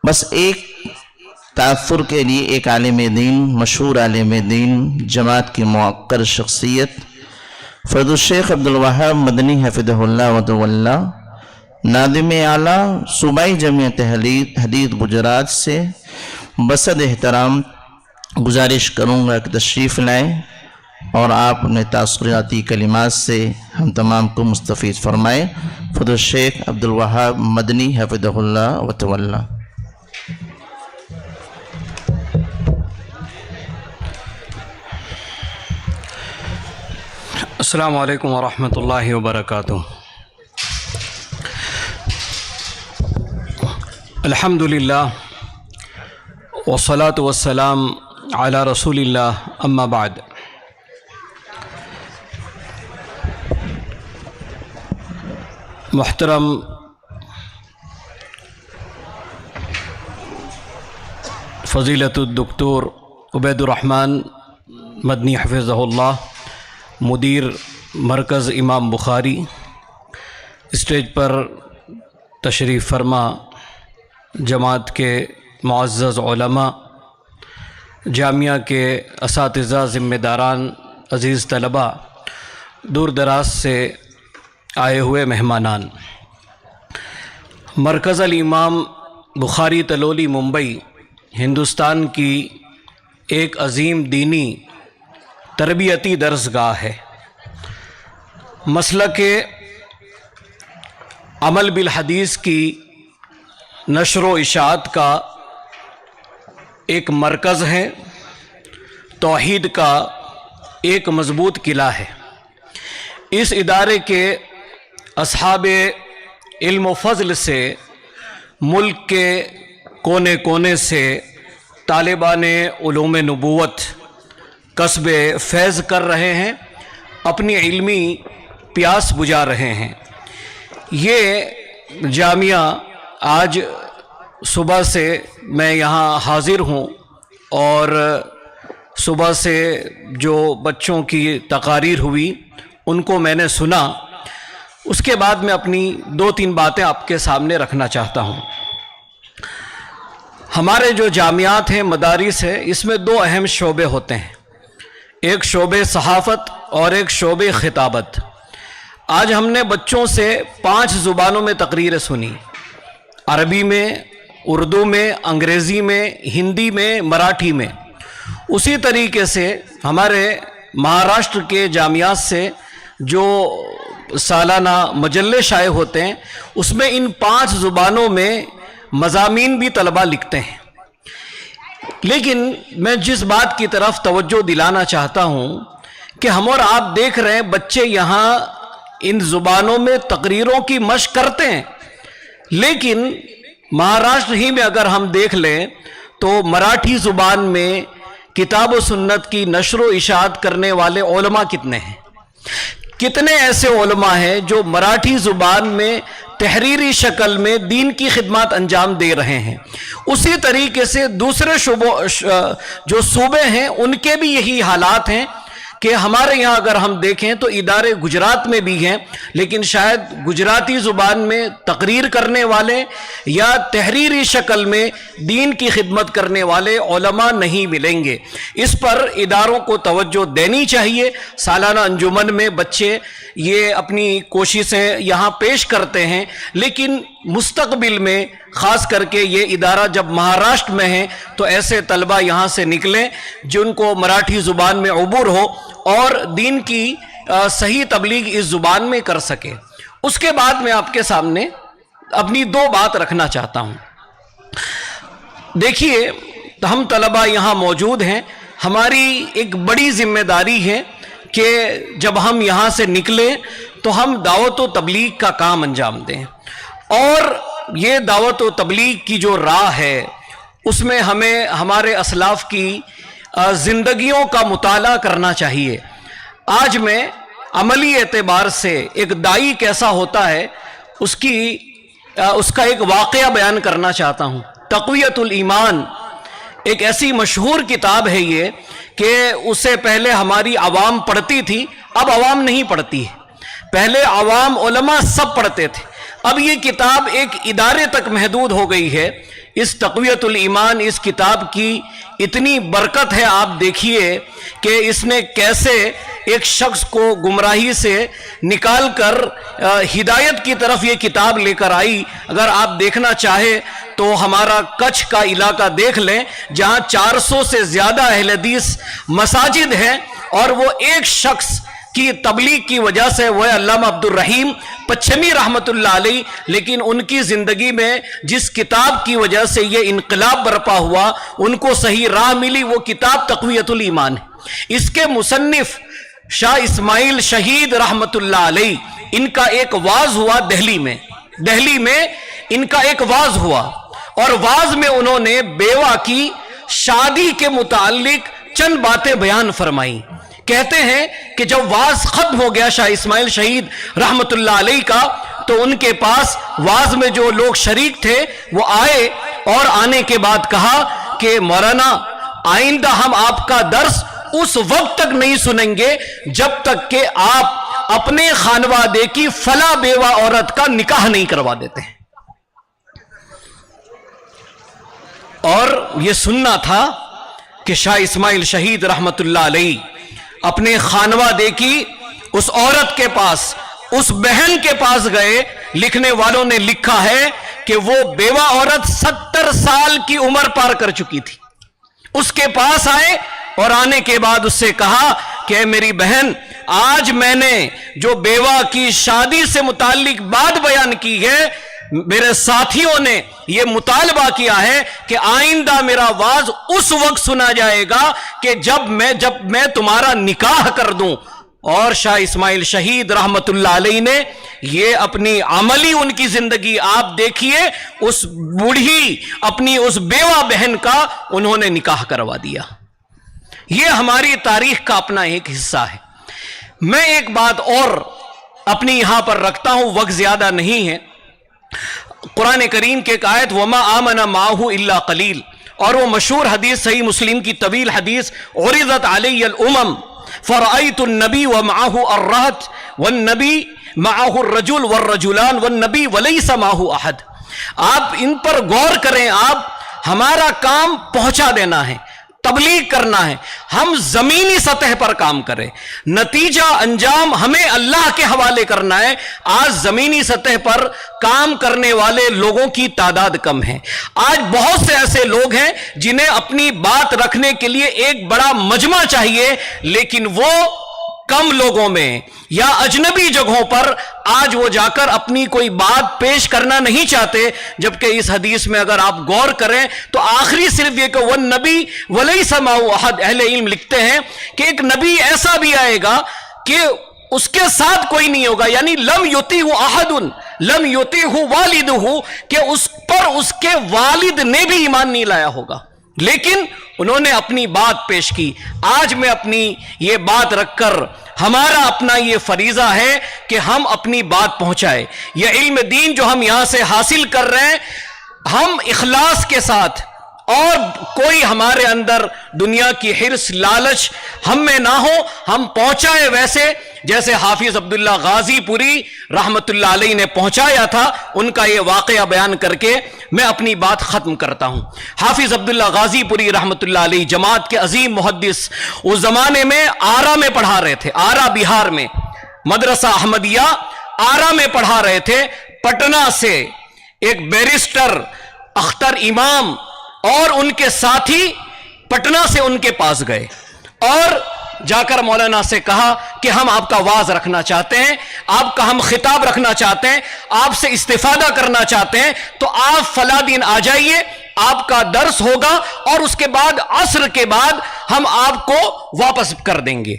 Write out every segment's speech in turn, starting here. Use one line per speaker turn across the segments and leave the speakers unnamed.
بس ایک تأثر کے لیے ایک عالم دین، مشہور عالم دین، جماعت کی موقر شخصیت فیض الشیخ عبدالوہاب مدنی حفظہ اللہ وتولہ، ناظم اعلیٰ صوبائی جمعیت حدیث گجرات سے بصد احترام گزارش کروں گا کہ تشریف لائیں اور آپ اپنے تاثراتی کلمات سے ہم تمام کو مستفید فرمائیں۔ فیض الشیخ عبدالوہاب مدنی حفظہ اللہ وتولہ۔
السلام علیکم ورحمۃ اللہ وبرکاتہ۔ الحمد للہ والصلاة والسلام علی رسول اللہ، اما بعد۔ محترم فضیلت الدکتور عبید الرحمن مدنی حفظہ اللہ، مدیر مرکز امام بخاری، اسٹیج پر تشریف فرما جماعت کے معزز علماء، جامعہ کے اساتذہ، ذمہ داران، عزیز طلباء، دور دراز سے آئے ہوئے مہمانان، مرکز الامام بخاری تلولی ممبئی ہندوستان کی ایک عظیم دینی تربیتی درسگاہ ہے۔ مسلک عمل بالحدیث کی نشر و اشاعت کا ایک مرکز ہے، توحید کا ایک مضبوط قلعہ ہے۔ اس ادارے کے اصحاب علم و فضل سے ملک کے کونے کونے سے طالبان علوم نبوت کسب فیض کر رہے ہیں، اپنی علمی پیاس بجھا رہے ہیں۔ یہ جامعہ آج صبح سے میں یہاں حاضر ہوں اور صبح سے جو بچوں کی تقاریر ہوئی ان کو میں نے سنا، اس کے بعد میں اپنی 2-3 باتیں آپ کے سامنے رکھنا چاہتا ہوں۔ ہمارے جو جامعات ہیں، مدارس ہیں، اس میں 2 اہم شعبے ہوتے ہیں، ایک شعبے صحافت اور ایک شعبے خطابت۔ آج ہم نے بچوں سے 5 زبانوں میں تقریریں سنی، عربی میں، اردو میں، انگریزی میں، ہندی میں، مراٹھی میں۔ اسی طریقے سے ہمارے مہاراشٹر کے جامعات سے جو سالانہ مجلے شائع ہوتے ہیں، اس میں ان 5 زبانوں میں مضامین بھی طلباء لکھتے ہیں۔ لیکن میں جس بات کی طرف توجہ دلانا چاہتا ہوں کہ ہم اور آپ دیکھ رہے ہیں بچے یہاں ان زبانوں میں تقریروں کی مشق کرتے ہیں، لیکن مہاراشٹر ہی میں اگر ہم دیکھ لیں تو مراٹھی زبان میں کتاب و سنت کی نشر و اشاعت کرنے والے علماء کتنے ہیں؟ کتنے ایسے علماء ہیں جو مراٹھی زبان میں تحریری شکل میں دین کی خدمات انجام دے رہے ہیں؟ اسی طریقے سے دوسرے جو صوبے ہیں ان کے بھی یہی حالات ہیں کہ ہمارے یہاں اگر ہم دیکھیں تو ادارے گجرات میں بھی ہیں، لیکن شاید گجراتی زبان میں تقریر کرنے والے یا تحریری شکل میں دین کی خدمت کرنے والے علماء نہیں ملیں گے۔ اس پر اداروں کو توجہ دینی چاہیے۔ سالانہ انجمن میں بچے یہ اپنی کوششیں یہاں پیش کرتے ہیں، لیکن مستقبل میں خاص کر کے یہ ادارہ جب مہاراشٹر میں ہے تو ایسے طلبہ یہاں سے نکلیں جن کو مراٹھی زبان میں عبور ہو اور دین کی صحیح تبلیغ اس زبان میں کر سکے۔ اس کے بعد میں آپ کے سامنے اپنی 2 بات رکھنا چاہتا ہوں۔ دیکھیے، ہم طلبہ یہاں موجود ہیں، ہماری ایک بڑی ذمہ داری ہے کہ جب ہم یہاں سے نکلیں تو ہم دعوت و تبلیغ کا کام انجام دیں، اور یہ دعوت و تبلیغ کی جو راہ ہے اس میں ہمیں ہمارے اسلاف کی زندگیوں کا مطالعہ کرنا چاہیے۔ آج میں عملی اعتبار سے ایک داعی کیسا ہوتا ہے اس کا ایک واقعہ بیان کرنا چاہتا ہوں۔ تقویت الایمان ایک ایسی مشہور کتاب ہے یہ کہ اسے پہلے ہماری عوام پڑھتی تھی، اب عوام نہیں پڑھتی ہے۔ پہلے عوام علماء سب پڑھتے تھے، اب یہ کتاب ایک ادارے تک محدود ہو گئی ہے. اس تقویت الایمان اس کتاب کی اتنی برکت ہے، آپ دیکھیے کہ اس نے کیسے ایک شخص کو گمراہی سے نکال کر ہدایت کی طرف یہ کتاب لے کر آئی. اگر آپ دیکھنا چاہے تو ہمارا کچھ کا علاقہ دیکھ لیں، جہاں 400 سے زیادہ اہل حدیث مساجد ہیں، اور وہ ایک شخص کی تبلیغ کی وجہ سے، وہ علامہ عبد الرحیم پچھمی رحمت اللہ علیہ، لیکن ان کی زندگی میں جس کتاب کی وجہ سے یہ انقلاب برپا ہوا، ان کو صحیح راہ ملی، وہ کتاب تقویت الایمان ہے. اس کے مصنف شاہ اسماعیل شہید رحمت اللہ علیہ، ان کا ایک واعظ ہوا دہلی میں ان کا ایک واعظ ہوا، اور واعظ میں انہوں نے بیوہ کی شادی کے متعلق چند باتیں بیان فرمائی. کہتے ہیں کہ جب واعظ ختم ہو گیا شاہ اسماعیل شہید رحمت اللہ علیہ کا، تو ان کے پاس واعظ میں جو لوگ شریک تھے وہ آئے، اور آنے کے بعد کہا کہ مولانا آئندہ ہم آپ کا درس اس وقت تک نہیں سنیں گے جب تک کہ آپ اپنے خانوادے کی فلاں بیوہ عورت کا نکاح نہیں کروا دیتے. اور یہ سننا تھا کہ شاہ اسماعیل شہید رحمت اللہ علیہ اپنے خانوادے کی اس عورت کے پاس، اس بہن کے پاس گئے. لکھنے والوں نے لکھا ہے کہ وہ بیوہ عورت 70 سال کی عمر پار کر چکی تھی. اس کے پاس آئے اور آنے کے بعد اس سے کہا کہ میری بہن، آج میں نے جو بیوہ کی شادی سے متعلق بات بیان کی ہے، میرے ساتھیوں نے یہ مطالبہ کیا ہے کہ آئندہ میرا واعظ اس وقت سنا جائے گا کہ جب میں تمہارا نکاح کر دوں. اور شاہ اسماعیل شہید رحمت اللہ علیہ نے یہ اپنی عملی ان کی زندگی آپ دیکھیے، اس بوڑھی اپنی اس بیوہ بہن کا انہوں نے نکاح کروا دیا. یہ ہماری تاریخ کا اپنا ایک حصہ ہے. میں ایک بات اور اپنی یہاں پر رکھتا ہوں، وقت زیادہ نہیں ہے. قرآن کریم کے ایک آیت وما آمن معہ الا قلیل، اور وہ مشہور حدیث صحیح مسلم کی طویل حدیث عرضت علی الامم فرأیت النبی ومعہ الرہط والنبی معہ الرجل والرجلان والنبی ولیس معہ احد. آپ ان پر غور کریں. آپ ہمارا کام پہنچا دینا ہے، تبلیغ کرنا ہے، ہم زمینی سطح پر کام کریں، نتیجہ انجام ہمیں اللہ کے حوالے کرنا ہے. آج زمینی سطح پر کام کرنے والے لوگوں کی تعداد کم ہے. آج بہت سے ایسے لوگ ہیں جنہیں اپنی بات رکھنے کے لیے ایک بڑا مجمع چاہیے، لیکن وہ کم لوگوں میں یا اجنبی جگہوں پر آج وہ جا کر اپنی کوئی بات پیش کرنا نہیں چاہتے. جبکہ اس حدیث میں اگر آپ غور کریں تو آخری صرف یہ کہ وَالنَّبِي وَلَيْسَ مَعَهُ أَحَدٌ. اہل علم لکھتے ہیں کہ ایک نبی ایسا بھی آئے گا کہ اس کے ساتھ کوئی نہیں ہوگا، یعنی لم یطیعہ احد لم یطیعہ والدہ، کہ اس پر اس کے والد نے بھی ایمان نہیں لایا ہوگا، لیکن انہوں نے اپنی بات پیش کی. آج میں اپنی یہ بات رکھ کر ہمارا اپنا یہ فریضہ ہے کہ ہم اپنی بات پہنچائے. یہ علم دین جو ہم یہاں سے حاصل کر رہے ہیں، ہم اخلاص کے ساتھ، اور کوئی ہمارے اندر دنیا کی حرص لالچ ہم میں نہ ہو، ہم پہنچائے ویسے جیسے حافظ عبداللہ غازی پوری رحمت اللہ علیہ نے پہنچایا تھا. ان کا یہ واقعہ بیان کر کے میں اپنی بات ختم کرتا ہوں. حافظ عبداللہ غازی پوری رحمت اللہ علیہ جماعت کے عظیم محدث، اس زمانے میں آرا میں پڑھا رہے تھے، آرا بہار میں، مدرسہ احمدیہ آرا میں پڑھا رہے تھے. پٹنہ سے ایک بیرسٹر اختر امام اور ان کے ساتھی پٹنہ سے ان کے پاس گئے اور جا کر مولانا سے کہا کہ ہم آپ کا وعظ رکھنا چاہتے ہیں، آپ کا ہم خطاب رکھنا چاہتے ہیں، آپ سے استفادہ کرنا چاہتے ہیں، تو آپ فلاں دن آ جائیے، آپ کا درس ہوگا اور اس کے بعد عصر کے بعد ہم آپ کو واپس کر دیں گے.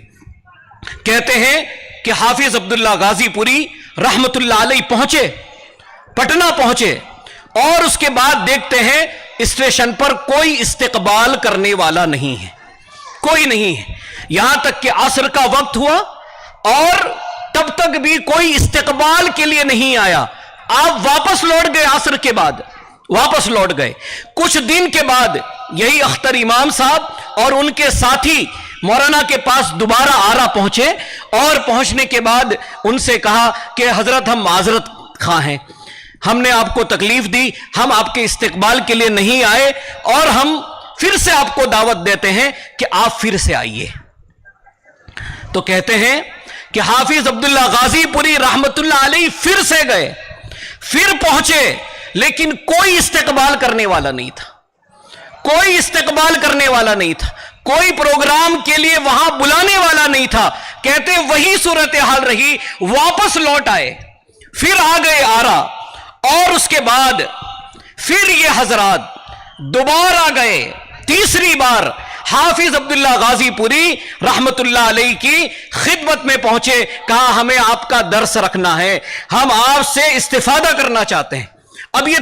کہتے ہیں کہ حافظ عبداللہ غازی پوری رحمت اللہ علیہ پہنچے، پٹنہ پہنچے، اور اس کے بعد دیکھتے ہیں اسٹیشن پر کوئی استقبال کرنے والا نہیں ہے، کوئی نہیں ہے. یہاں تک کہ عصر کا وقت ہوا اور تب تک بھی کوئی استقبال کے لیے نہیں آیا. آپ واپس لوٹ گئے، عصر کے بعد واپس لوٹ گئے. کچھ دن کے بعد یہی اختر امام صاحب اور ان کے ساتھی مولانا کے پاس دوبارہ آرا پہنچے، اور پہنچنے کے بعد ان سے کہا کہ حضرت ہم معذرت خواہ ہیں، ہم نے آپ کو تکلیف دی, ہم آپ کے استقبال کے لیے نہیں آئے, اور ہم پھر سے آپ کو دعوت دیتے ہیں کہ آپ پھر سے آئیے. تو کہتے ہیں کہ حافظ عبداللہ غازی پوری رحمت اللہ علیہ پھر سے گئے, پھر پہنچے, لیکن کوئی استقبال کرنے والا نہیں تھا, کوئی استقبال کرنے والا نہیں تھا, کوئی پروگرام کے لیے وہاں بلانے والا نہیں تھا. کہتے وہی صورتحال رہی, واپس لوٹ آئے, پھر آ گئے آرا, اور اس کے بعد پھر یہ حضرات دوبارہ گئے, تیسری بار حافظ عبداللہ غازی پوری رحمت اللہ علیہ کی خدمت میں پہنچے, کہا ہمیں آپ کا درس رکھنا ہے, ہم آپ سے استفادہ کرنا چاہتے ہیں. اب یہ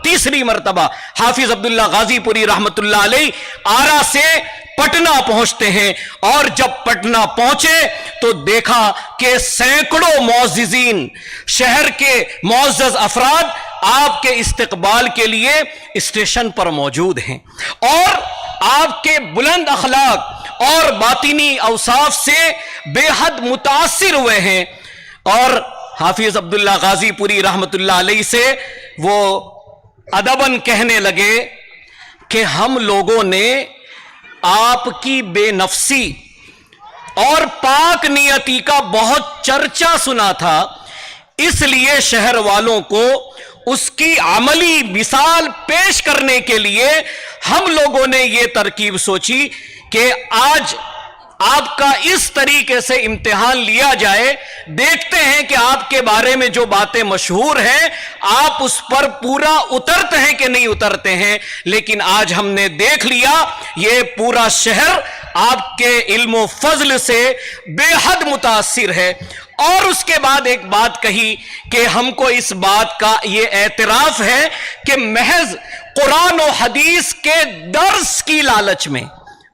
تیسری مرتبہ حافظ عبداللہ غازی پوری رحمت اللہ علیہ آرا سے پٹنہ پہنچتے ہیں, اور جب پٹنہ پہنچے تو دیکھا کہ سینکڑوں معززین, شہر کے معزز افراد آپ کے استقبال کے لیے اسٹیشن پر موجود ہیں, اور آپ کے بلند اخلاق اور باطنی اوصاف سے بے حد متاثر ہوئے ہیں. اور حافظ عبداللہ غازی پوری رحمت اللہ علیہ سے وہ ادباً کہنے لگے کہ ہم لوگوں نے آپ کی بے نفسی اور پاک نیتی کا بہت چرچا سنا تھا, اس لیے شہر والوں کو اس کی عملی مثال پیش کرنے کے لیے ہم لوگوں نے یہ ترکیب سوچی کہ آج آپ کا اس طریقے سے امتحان لیا جائے, دیکھتے ہیں کہ آپ کے بارے میں جو باتیں مشہور ہیں آپ اس پر پورا اترتے ہیں کہ نہیں اترتے ہیں. لیکن آج ہم نے دیکھ لیا یہ پورا شہر آپ کے علم و فضل سے بے حد متاثر ہے. اور اس کے بعد ایک بات کہی کہ ہم کو اس بات کا یہ اعتراف ہے کہ محض قرآن و حدیث کے درس کی لالچ میں,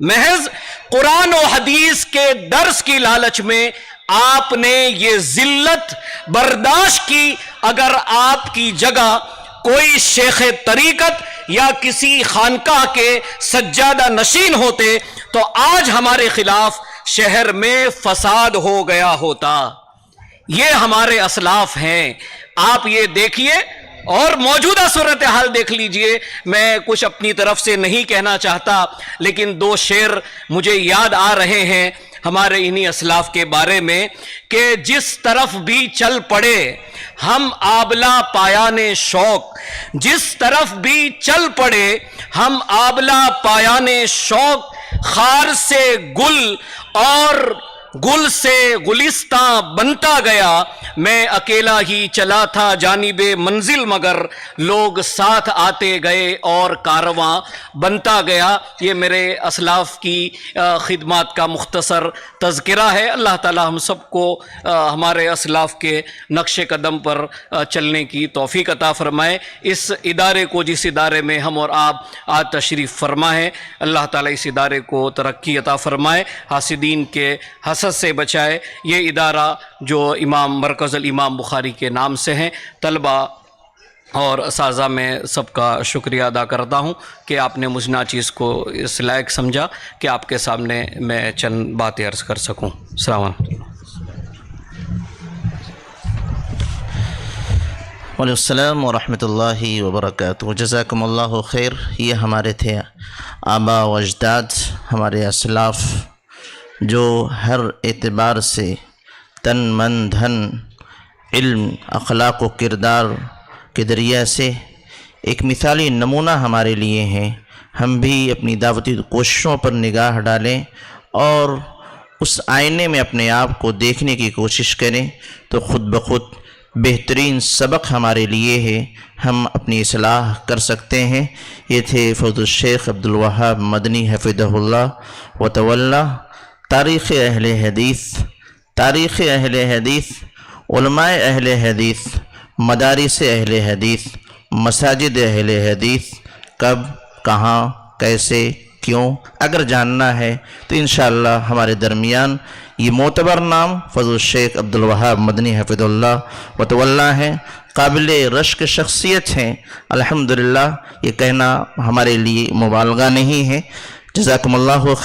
محض قرآن و حدیث کے درس کی لالچ میں آپ نے یہ ذلت برداشت کی. اگر آپ کی جگہ کوئی شیخ طریقت یا کسی خانقاہ کے سجادہ نشین ہوتے تو آج ہمارے خلاف شہر میں فساد ہو گیا ہوتا. یہ ہمارے اسلاف ہیں. آپ یہ دیکھیے اور موجودہ صورتحال دیکھ لیجئے. میں کچھ اپنی طرف سے نہیں کہنا چاہتا, لیکن دو شعر مجھے یاد آ رہے ہیں ہمارے انہی اسلاف کے بارے میں کہ جس طرف بھی چل پڑے ہم آبلہ پایان شوق, جس طرف بھی چل پڑے ہم آبلہ پایان شوق, خار سے گل اور گل سے گلستاں بنتا گیا, میں اکیلا ہی چلا تھا جانب منزل مگر لوگ ساتھ آتے گئے اور کارواں بنتا گیا. یہ میرے اسلاف کی خدمات کا مختصر تذکرہ ہے. اللہ تعالی ہم سب کو ہمارے اسلاف کے نقش قدم پر چلنے کی توفیق عطا فرمائے. اس ادارے کو, جس ادارے میں ہم اور آپ آج تشریف فرما ہے, اللہ تعالی اس ادارے کو ترقی عطا فرمائے, حاسدین کے حسد سے بچائے. یہ ادارہ جو امام مرکز الامام بخاری کے نام سے ہیں, طلبہ اور اساتذہ میں سب کا شکریہ ادا کرتا ہوں کہ آپ نے مجھ ناچیز کو اس لائق سمجھا کہ آپ کے سامنے میں چند باتیں عرض کر سکوں. السلام علیکم.
وعلیکم السلام ورحمۃ اللہ وبرکاتہ. جزاکم اللہ خیر. یہ ہمارے تھے آبا و اجداد, ہمارے اسلاف جو ہر اعتبار سے تن من دھن علم اخلاق و کردار کے ذریعہ سے ایک مثالی نمونہ ہمارے لیے ہیں. ہم بھی اپنی دعوتی کوششوں پر نگاہ ڈالیں اور اس آئینے میں اپنے آپ کو دیکھنے کی کوشش کریں تو خود بخود بہترین سبق ہمارے لیے ہے, ہم اپنی اصلاح کر سکتے ہیں. یہ تھے فضل الشیخ عبدالوہاب مدنی حفظہ اللہ و تولی. تاریخ اہل حدیث, تاریخ اہل حدیث, علماء اہل حدیث, مدارس اہل حدیث, مساجد اہل حدیث, کب, کہاں, کیسے, کیوں, اگر جاننا ہے تو انشاءاللہ ہمارے درمیان یہ معتبر نام فضل الشیخ عبدالوہاب مدنی حفظہ اللہ و تولی ہیں. قابل رشک شخصیت ہیں. الحمدللہ یہ کہنا ہمارے لیے مبالغہ نہیں ہے. جزاکم اللہ خیر.